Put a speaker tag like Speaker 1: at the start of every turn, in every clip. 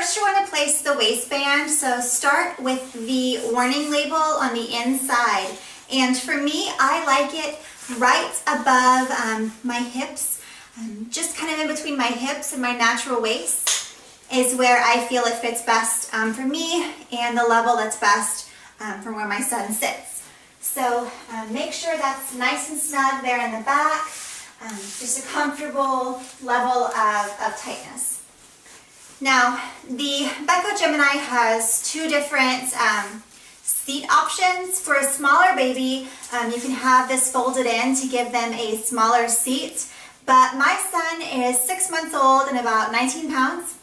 Speaker 1: first you want to place the waistband, so start with the warning label on the inside. And for me, I like it right above my hips, just kind of in between my hips and my natural waist is where I feel it fits best for me, and the level that's best for where my son sits. So make sure that's nice and snug there in the back, just a comfortable level of tightness. Now, the Beco Gemini has two different seat options. For a smaller baby, you can have this folded in to give them a smaller seat, but my son is 6 months old and about 19 pounds,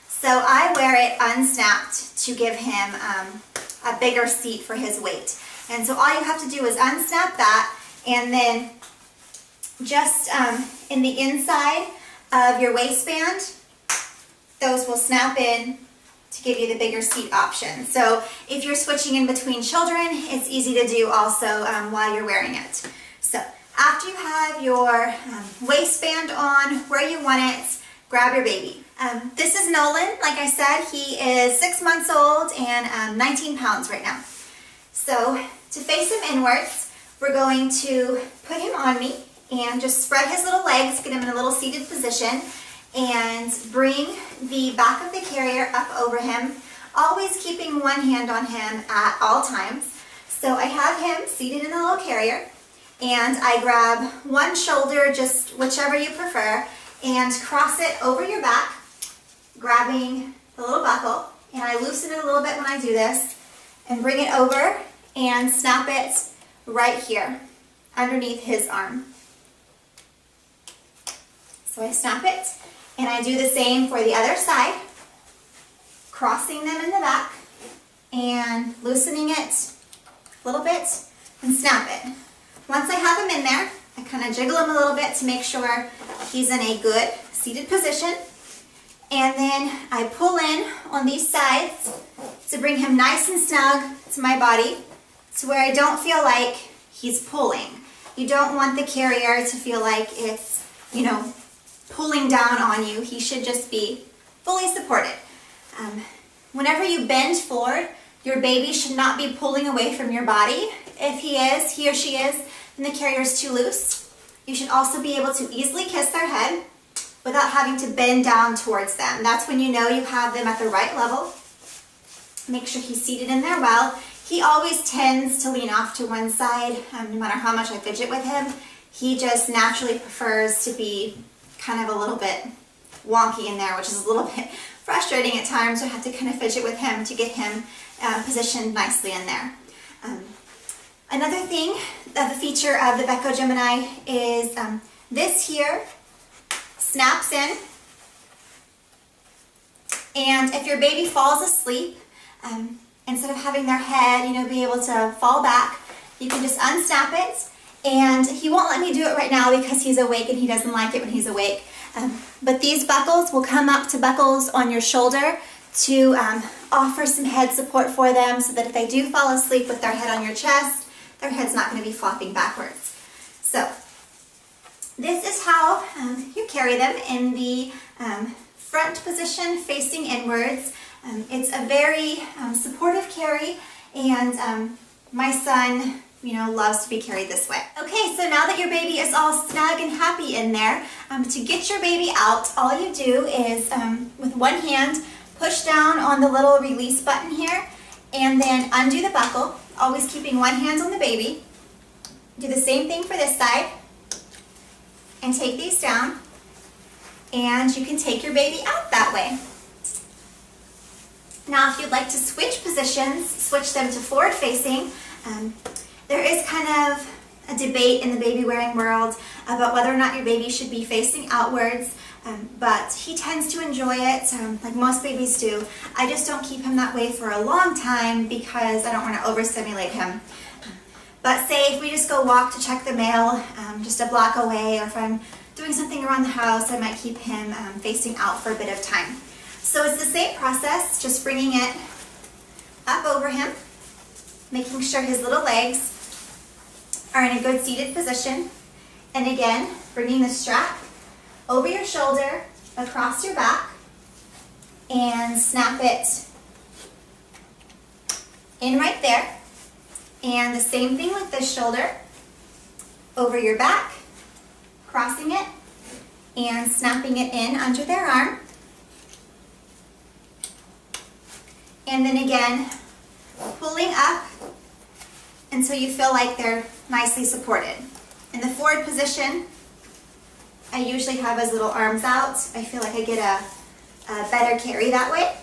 Speaker 1: so I wear it unsnapped to give him a bigger seat for his weight. And so all you have to do is unsnap that, and then just in the inside of your waistband, those will snap in to give you the bigger seat option. So if you're switching in between children, it's easy to do also while you're wearing it. So after you have your waistband on where you want it, grab your baby. This is Nolan. Like I said, he is 6 months old and 19 pounds right now. So to face him inwards, we're going to put him on me and just spread his little legs, get him in a little seated position, and bring the back of the carrier up over him, always keeping one hand on him at all times. So I have him seated in the little carrier, and I grab one shoulder, just whichever you prefer, and cross it over your back, grabbing the little buckle, and I loosen it a little bit when I do this, and bring it over and snap it right here underneath his arm. So I snap it, and I do the same for the other side, crossing them in the back and loosening it a little bit and snap it. Once I have him in there, I kind of jiggle him a little bit to make sure he's in a good seated position. And then I pull in on these sides to bring him nice and snug to my body, to where I don't feel like he's pulling. You don't want the carrier to feel like it's, you know, pulling down on you. He should just be fully supported. Whenever you bend forward, your baby should not be pulling away from your body. If he or she is, and the carrier is too loose, you should also be able to easily kiss their head without having to bend down towards them. That's when you know you have them at the right level. Make sure he's seated in there well. He always tends to lean off to one side, no matter how much I fidget with him. He just naturally prefers to be kind of a little bit wonky in there, which is a little bit frustrating at times. I have to kind of fidget with him to get him positioned nicely in there. Another thing, the feature of the Beco Gemini is this here snaps in, and if your baby falls asleep, instead of having their head, you know, be able to fall back, you can just unsnap it. And he won't let me do it right now because he's awake and he doesn't like it when he's awake. But these buckles will come up to buckles on your shoulder to offer some head support for them, so that if they do fall asleep with their head on your chest, their head's not going to be flopping backwards. So this is how you carry them in the front position facing inwards. It's a very supportive carry, and my son, you know, loves to be carried this way. Okay, so now that your baby is all snug and happy in there, to get your baby out, all you do is with one hand push down on the little release button here, and then undo the buckle, always keeping one hand on the baby. Do the same thing for this side, and take these down, and you can take your baby out that way. Now if you'd like to switch positions, switch them to forward facing, there is kind of a debate in the baby wearing world about whether or not your baby should be facing outwards, but he tends to enjoy it, like most babies do. I just don't keep him that way for a long time because I don't want to overstimulate him. But say if we just go walk to check the mail just a block away, or if I'm doing something around the house, I might keep him facing out for a bit of time. So it's the same process, just bringing it up over him, making sure his little legs are in a good seated position, and again, bringing the strap over your shoulder, across your back, and snap it in right there. And the same thing with this shoulder, over your back, crossing it, and snapping it in under their arm. And then again, pulling up until you feel like they're nicely supported. In the forward position, I usually have his little arms out. I feel like I get a better carry that way.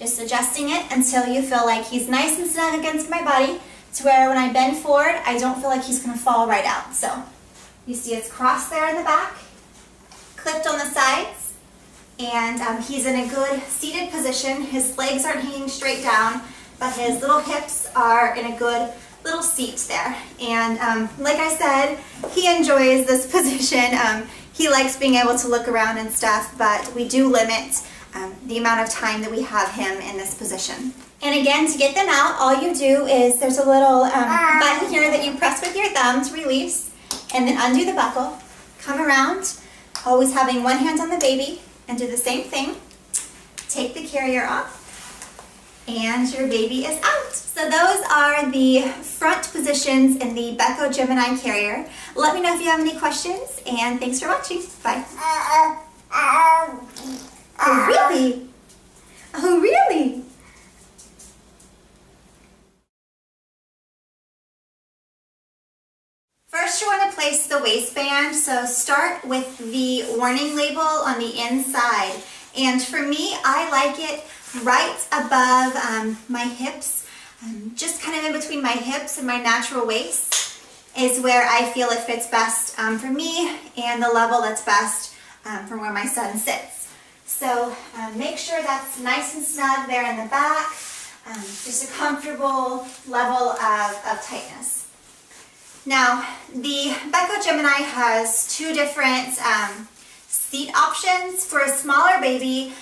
Speaker 1: Just adjusting it until you feel like he's nice and snug against my body, to where when I bend forward, I don't feel like he's going to fall right out. So you see it's crossed there in the back, clipped on the sides, and he's in a good seated position. His legs aren't hanging straight down, but his little hips are in a good little seat there. And like I said, he enjoys this position. He likes being able to look around and stuff, but we do limit the amount of time that we have him in this position. And again, to get them out, all you do is, there's a little button here that you press with your thumb to release, and then undo the buckle, come around, always having one hand on the baby, and do the same thing. Take the carrier off, and your baby is out. So those are the front positions in the Beco Gemini carrier. Let me know if you have any questions, and thanks for watching. Bye. Oh, really? Oh, really? First, you want to place the waistband, so start with the warning label on the inside. And for me, I like it right above my hips, just kind of in between my hips and my natural waist is where I feel it fits best for me, and the level that's best from where my son sits. So make sure that's nice and snug there in the back, just a comfortable level of tightness. Now, the Beco Gemini has two different seat options. For a smaller baby,